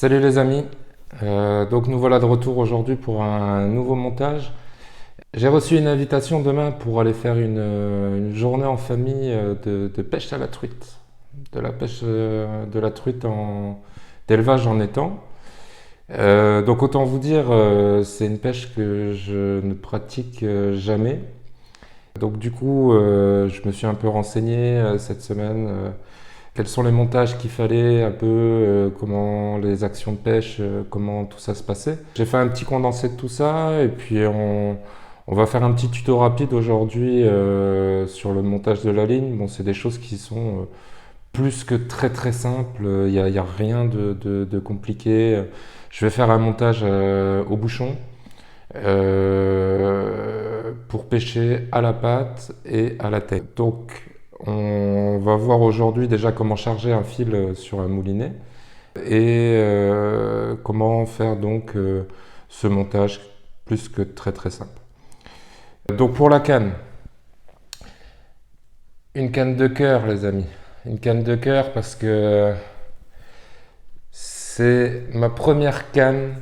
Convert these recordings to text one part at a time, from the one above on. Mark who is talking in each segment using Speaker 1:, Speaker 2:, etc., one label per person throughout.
Speaker 1: Salut les amis. Donc nous voilà de retour aujourd'hui pour un nouveau montage. J'ai reçu une invitation demain pour aller faire une journée en famille de pêche à la truite. De la pêche de la truite d'élevage en étang. Donc autant vous dire, c'est une pêche que je ne pratique jamais. Donc du coup, je me suis un peu renseigné cette semaine. Quels sont les montages qu'il fallait, un peu comment les actions de pêche, comment tout ça se passait. J'ai fait un petit condensé de tout ça et puis on va faire un petit tuto rapide aujourd'hui sur le montage de la ligne. Bon, c'est des choses qui sont plus que très simples, y a rien de compliqué. Je vais faire un montage au bouchon pour pêcher à la patte et à la tête. Donc on va voir aujourd'hui déjà comment charger un fil sur un moulinet et comment faire donc ce montage plus que très simple. Donc pour la canne, une canne de cœur les amis. Une canne de cœur parce que c'est ma première canne,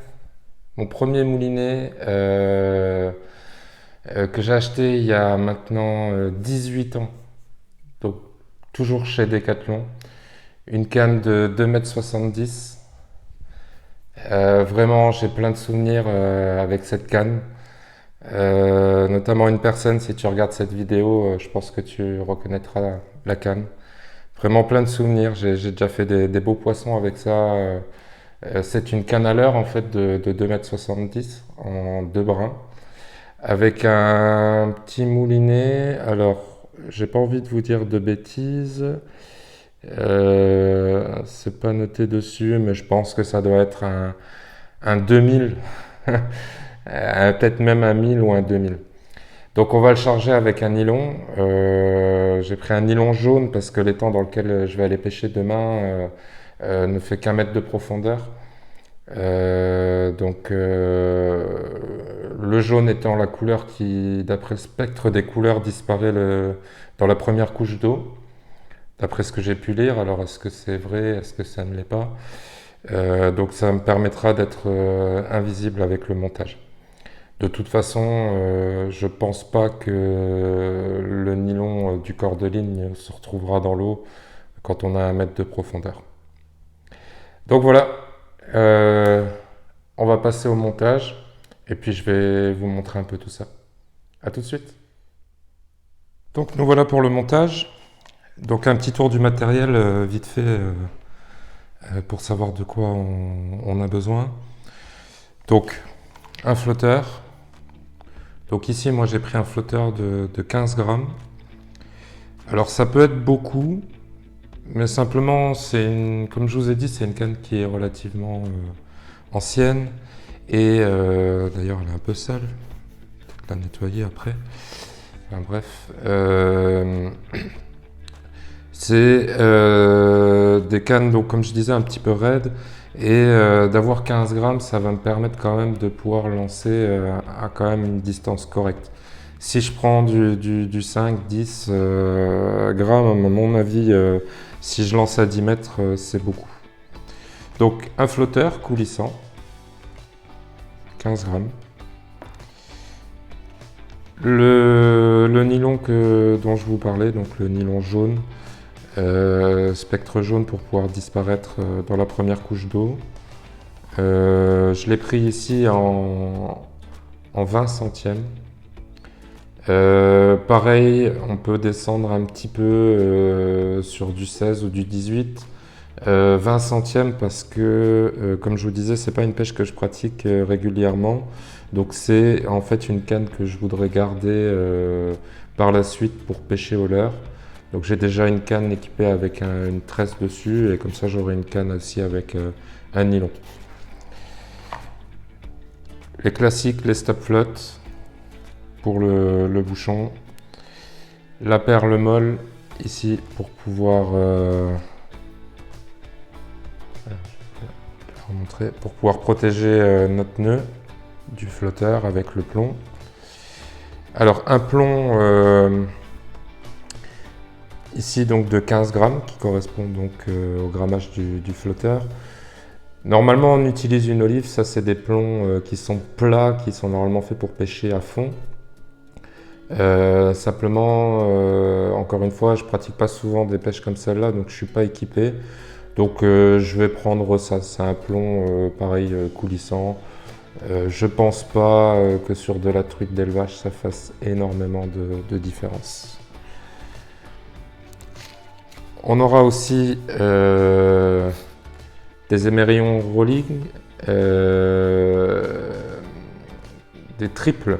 Speaker 1: mon premier moulinet que j'ai acheté il y a maintenant 18 ans. Donc toujours chez Decathlon. Une canne de 2,70 m. Vraiment, j'ai plein de souvenirs avec cette canne. Notamment une personne, si tu regardes cette vidéo, je pense que tu reconnaîtras la canne. Vraiment plein de souvenirs. J'ai déjà fait des beaux poissons avec ça. C'est une canne à leurre en fait de 2,70 m en deux brins. Avec un petit moulinet. Alors, j'ai pas envie de vous dire de bêtises. C'est pas noté dessus, mais je pense que ça doit être un 2000, peut-être même un 1000 ou un 2000. Donc on va le charger avec un nylon. J'ai pris un nylon jaune parce que l'étang dans lequel je vais aller pêcher demain ne fait qu'un mètre de profondeur. Le jaune étant la couleur qui, d'après le spectre des couleurs, disparaît dans la première couche d'eau. D'après ce que j'ai pu lire, alors est-ce que c'est vrai, est-ce que ça ne l'est pas? Donc ça me permettra d'être invisible avec le montage. De toute façon, je pense pas que le nylon du corps de ligne se retrouvera dans l'eau quand on a un mètre de profondeur. Donc voilà, on va passer au montage et puis je vais vous montrer un peu tout ça. A tout de suite. Donc nous voilà pour le montage. Donc un petit tour du matériel vite fait pour savoir de quoi on a besoin. Donc un flotteur. Donc ici moi j'ai pris un flotteur de 15 grammes. Alors ça peut être beaucoup, mais simplement comme je vous ai dit, c'est une canne qui est relativement ancienne et d'ailleurs elle est un peu sale. Peut-être la nettoyer après. Enfin bref. C'est des cannes, donc comme je disais, un petit peu raides. Et d'avoir 15 grammes, ça va me permettre quand même de pouvoir lancer à quand même une distance correcte. Si je prends du 5, 10 grammes, à mon avis, si je lance à 10 mètres, c'est beaucoup. Donc un flotteur coulissant, 15 grammes. Le nylon dont je vous parlais, donc le nylon jaune, spectre jaune pour pouvoir disparaître dans la première couche d'eau. Je l'ai pris ici en 20 centièmes. Pareil, on peut descendre un petit peu sur du 16 ou du 18. 20 centièmes parce que, comme je vous disais, c'est pas une pêche que je pratique régulièrement. Donc c'est en fait une canne que je voudrais garder par la suite pour pêcher au leurre. Donc j'ai déjà une canne équipée avec une tresse dessus et comme ça j'aurai une canne aussi avec un nylon. Les classiques, les stop flottes pour le bouchon. La perle molle ici pour pouvoir pour pouvoir protéger notre nœud du flotteur avec le plomb. Alors un plomb ici donc de 15 grammes qui correspond donc au grammage du flotteur. Normalement, on utilise une olive, ça c'est des plombs qui sont plats, qui sont normalement faits pour pêcher à fond. Simplement, encore une fois, je pratique pas souvent des pêches comme celle-là, donc je suis pas équipé. Donc je vais prendre ça, c'est un plomb pareil coulissant. Je pense pas que sur de la truite d'élevage ça fasse énormément de différence. On aura aussi des émerillons rolling, des triples.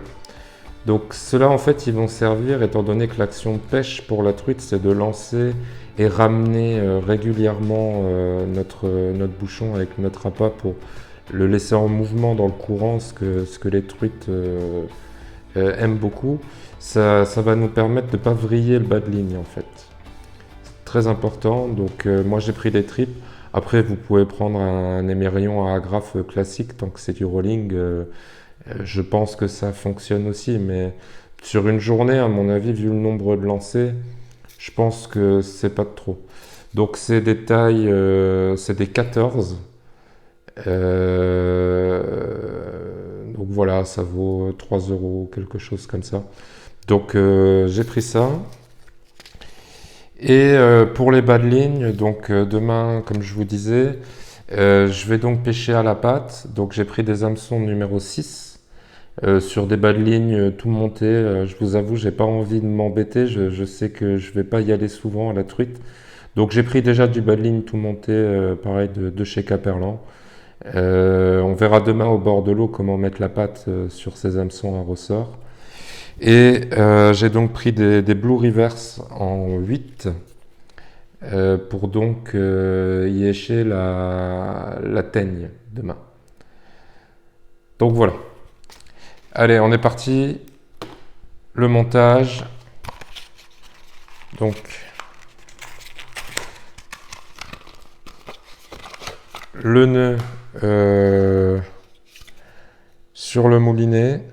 Speaker 1: Donc ceux-là en fait ils vont servir, étant donné que l'action de pêche pour la truite c'est de lancer et ramener régulièrement notre bouchon avec notre appât pour le laisser en mouvement dans le courant, ce que les truites aiment beaucoup. Ça va nous permettre de ne pas vriller le bas de ligne en fait. C'est très important, donc moi j'ai pris des tripes. Après vous pouvez prendre un émerillon à agrafe classique tant que c'est du rolling. Je pense que ça fonctionne aussi, mais sur une journée, à mon avis, vu le nombre de lancers, je pense que c'est pas de trop. Donc c'est des tailles, c'est des 14. Donc voilà, ça vaut 3 euros, quelque chose comme ça. Donc j'ai pris ça. Et pour les bas de ligne, donc demain, comme je vous disais, je vais donc pêcher à la patte. Donc j'ai pris des hameçons numéro 6. Sur des bas de ligne tout monté, je vous avoue, j'ai pas envie de m'embêter. Je sais que je vais pas y aller souvent à la truite. Donc j'ai pris déjà du bas de ligne tout monté, pareil de chez Caperlan. On verra demain au bord de l'eau comment mettre la patte sur ces hameçons à ressort. Et j'ai donc pris des Blue Rivers en 8 pour donc y écher la teigne demain. Donc voilà. Allez, on est parti. Le montage. Donc, le nœud sur le moulinet.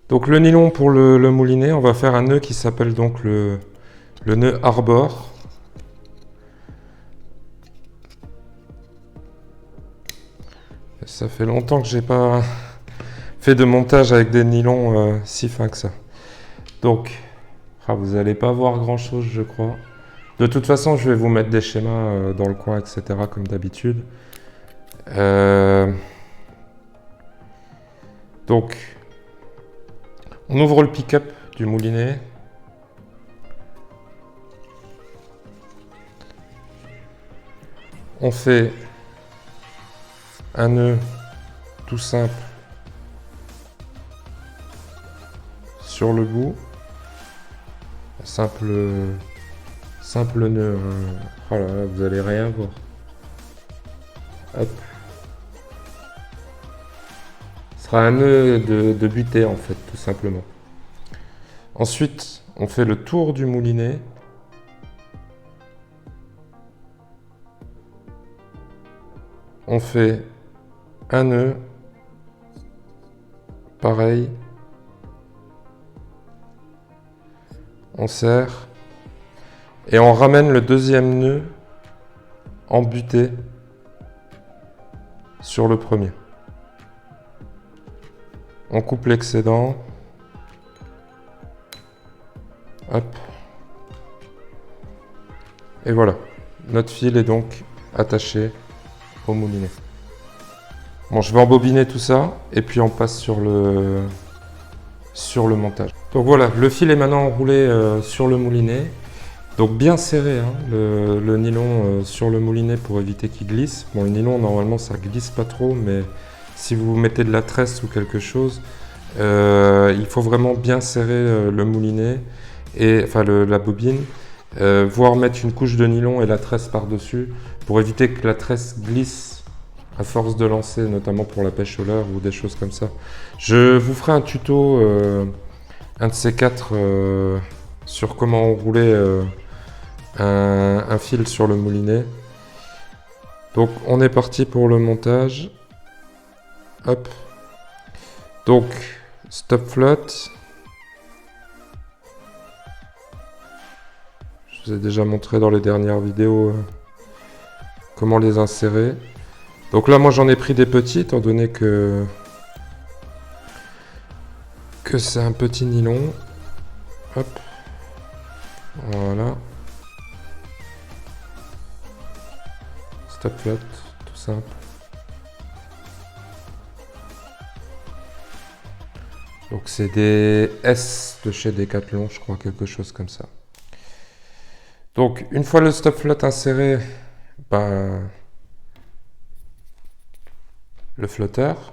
Speaker 1: Donc le nylon pour le moulinet, on va faire un nœud qui s'appelle donc le nœud Arbor. Ça fait longtemps que j'ai pas fait de montage avec des nylons si fins que ça. Donc, vous n'allez pas voir grand chose, je crois. De toute façon, je vais vous mettre des schémas dans le coin, etc., comme d'habitude. Donc, on ouvre le pick-up du moulinet. On fait un nœud tout simple sur le bout. Simple nœud. Oh là là, vous allez rien voir. Hop. Ce sera un nœud de butée en fait, tout simplement. Ensuite, on fait le tour du moulinet. On fait un nœud. Pareil. On serre. Et on ramène le deuxième nœud en butée sur le premier. On coupe l'excédent. Hop. Et voilà. Notre fil est donc attaché au moulinet. Bon, je vais embobiner tout ça et puis on passe sur le montage. Donc voilà, le fil est maintenant enroulé sur le moulinet. Donc bien serré, hein, le nylon sur le moulinet pour éviter qu'il glisse. Bon, le nylon, normalement, ça glisse pas trop, mais si vous mettez de la tresse ou quelque chose, il faut vraiment bien serrer le moulinet, enfin la bobine, voire mettre une couche de nylon et la tresse par-dessus pour éviter que la tresse glisse à force de lancer, notamment pour la pêche au leurre ou des choses comme ça. Je vous ferai un tuto, un de ces quatre, sur comment enrouler un fil sur le moulinet. Donc on est parti pour le montage. Hop. Donc stop float. Je vous ai déjà montré dans les dernières vidéos comment les insérer. Donc là, moi, j'en ai pris des petits, étant donné que c'est un petit nylon. Hop. Voilà. Stop flotte, tout simple. Donc c'est des S de chez Decathlon, je crois, quelque chose comme ça. Donc une fois le stop flotte inséré, ben, le flotteur.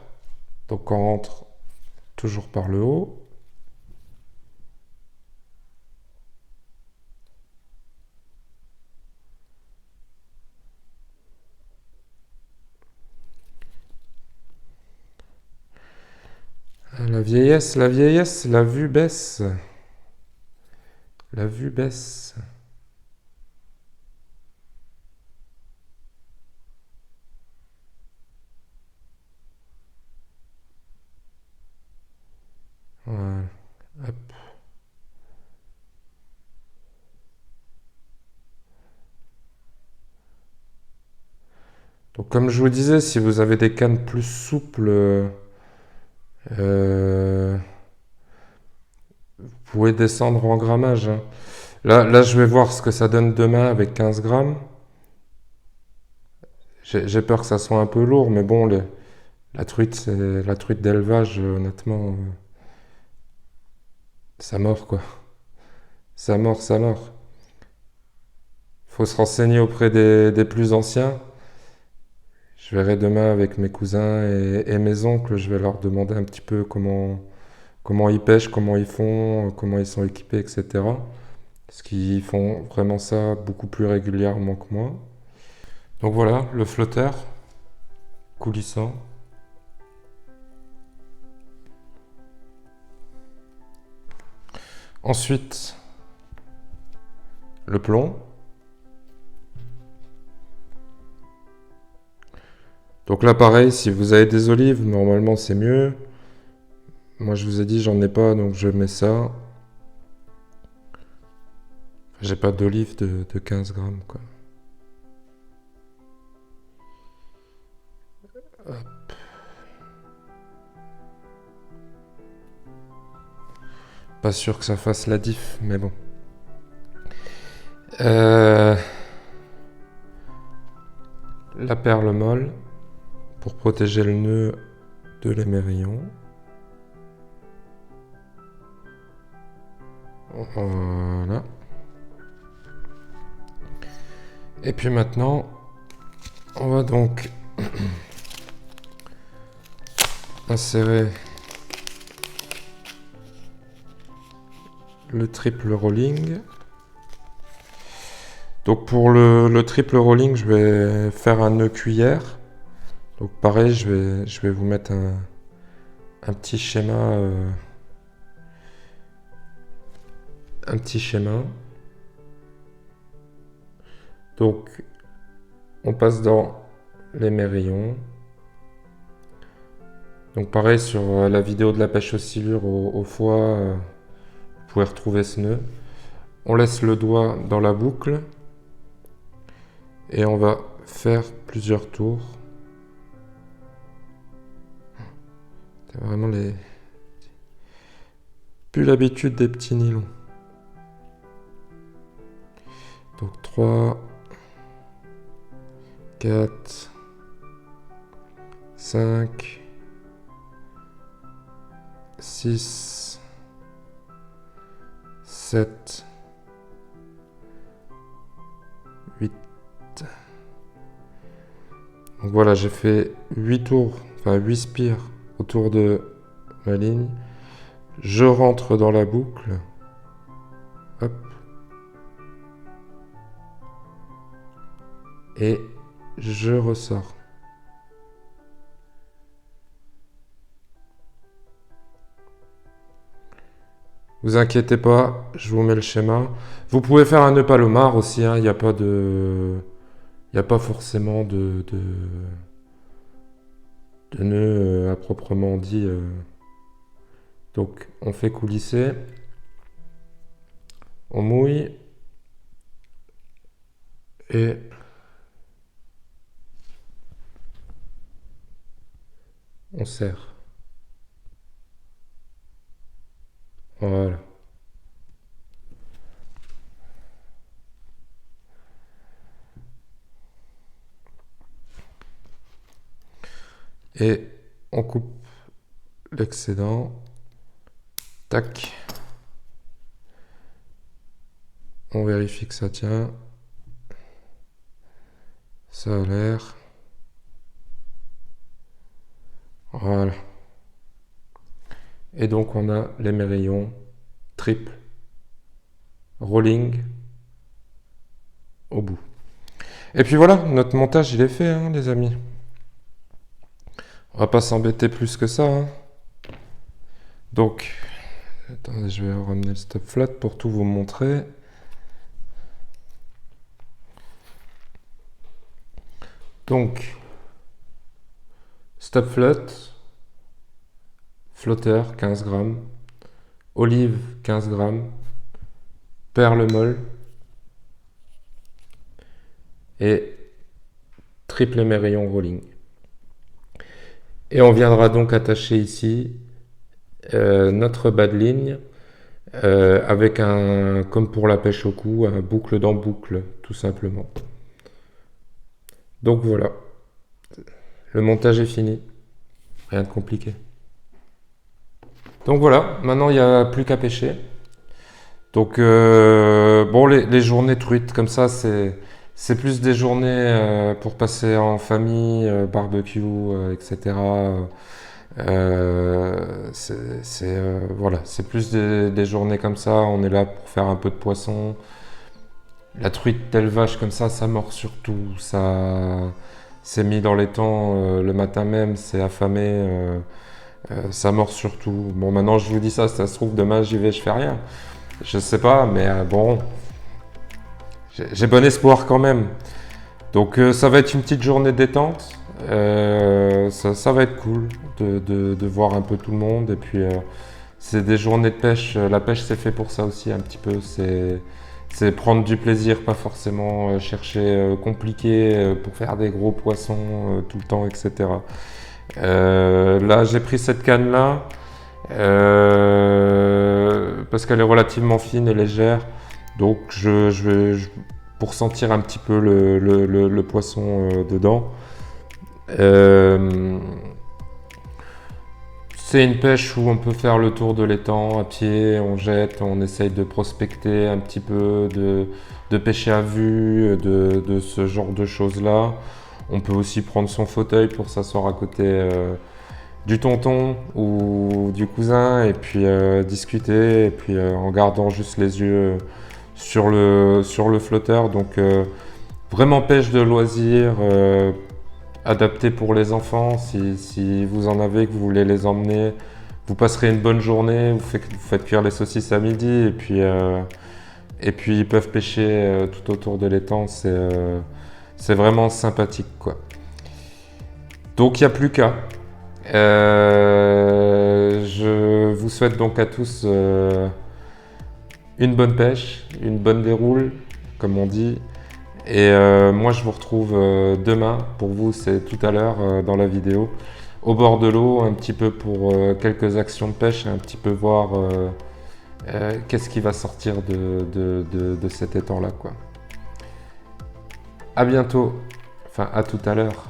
Speaker 1: Donc on rentre toujours par le haut. La vieillesse, la vue baisse. La vue baisse. Voilà. Hop. Donc comme je vous disais, si vous avez des cannes plus souples, vous pouvez descendre en grammage, hein. Là, je vais voir ce que ça donne demain avec 15 grammes. J'ai peur que ça soit un peu lourd, mais bon, la truite, c'est la truite d'élevage, honnêtement, ça mord quoi. Ça mord, ça mord. Faut se renseigner auprès des plus anciens. Je verrai demain avec mes cousins et mes oncles, je vais leur demander un petit peu comment ils pêchent, comment ils font, comment ils sont équipés, etc. Parce qu'ils font vraiment ça beaucoup plus régulièrement que moi. Donc voilà, le flotteur coulissant. Ensuite, le plomb. Donc là, pareil, si vous avez des olives, normalement c'est mieux. Moi, je vous ai dit, j'en ai pas, donc je mets ça. J'ai pas d'olives de 15 grammes, quoi. Hop. Pas sûr que ça fasse la diff, mais bon. La perle molle pour protéger le nœud de l'émerillon. Voilà. Et puis maintenant, on va donc insérer le triple rolling. Donc pour le triple rolling, je vais faire un nœud cuillère. Donc pareil, je vais vous mettre un petit schéma. Un petit schéma. Donc on passe dans l'émerillon. Donc pareil sur la vidéo de la pêche aux silures au foie, vous pouvez retrouver ce nœud. On laisse le doigt dans la boucle et on va faire plusieurs tours. C'est vraiment plus l'habitude des petits nylons. Donc 3, 4, 5, 6, 7, 8. Donc voilà, j'ai fait 8 tours, enfin 8 spires autour de ma ligne. Je rentre dans la boucle. Hop. Et je ressors. Vous inquiétez pas, je vous mets le schéma. Vous pouvez faire un nœud palomar aussi, hein, il n'y a pas de... Il n'y a pas forcément de nœud à proprement dit. Donc on fait coulisser. On mouille. Et on serre. Voilà. Et on coupe l'excédent. Tac. On vérifie que ça tient. Ça a l'air. Voilà. Et donc on a l'émerillon triple rolling au bout. Et puis voilà, notre montage il est fait, hein, les amis. On va pas s'embêter plus que ça, hein. Donc, attendez, je vais ramener le stop flat pour tout vous montrer. Donc, stop flat, flotteur 15 grammes, olive 15 grammes, perle molle et triple émerillon rolling. Et on viendra donc attacher ici notre bas de ligne avec un, comme pour la pêche au cou, un boucle dans boucle, tout simplement. Donc voilà, le montage est fini, rien de compliqué. Donc voilà, maintenant il n'y a plus qu'à pêcher. Donc bon, les journées truites comme ça, c'est plus des journées pour passer en famille, barbecue, etc. Voilà, c'est plus des journées comme ça. On est là pour faire un peu de poisson. La truite telle vache comme ça mord surtout. Ça, c'est mis dans les temps le matin même. C'est affamé. Ça mord surtout. Bon, maintenant je vous dis ça se trouve demain j'y vais, je fais rien. Je sais pas, mais bon, j'ai bon espoir quand même. Donc ça va être une petite journée détente. Ça va être cool de voir un peu tout le monde. Et puis c'est des journées de pêche. La pêche c'est fait pour ça aussi un petit peu. C'est prendre du plaisir, pas forcément chercher compliqué pour faire des gros poissons tout le temps, etc. Là j'ai pris cette canne là. Parce qu'elle est relativement fine et légère, donc pour sentir un petit peu le poisson dedans. C'est une pêche où on peut faire le tour de l'étang à pied, on jette, on essaye de prospecter un petit peu, de pêcher à vue, de ce genre de choses là. On peut aussi prendre son fauteuil pour s'asseoir à côté du tonton ou du cousin et puis discuter et puis en gardant juste les yeux sur le flotteur. Donc vraiment pêche de loisir, adaptée pour les enfants. Si vous en avez, que vous voulez les emmener, vous passerez une bonne journée, vous faites cuire les saucisses à midi et puis ils peuvent pêcher tout autour de l'étang. C'est vraiment sympathique, quoi. Donc il n'y a plus qu'à. Je vous souhaite donc à tous une bonne pêche, une bonne déroule, comme on dit. Et moi, je vous retrouve demain. Pour vous, c'est tout à l'heure dans la vidéo. Au bord de l'eau, un petit peu pour quelques actions de pêche et un petit peu voir qu'est-ce qui va sortir de cet étang-là, quoi. À bientôt. Enfin, à tout à l'heure.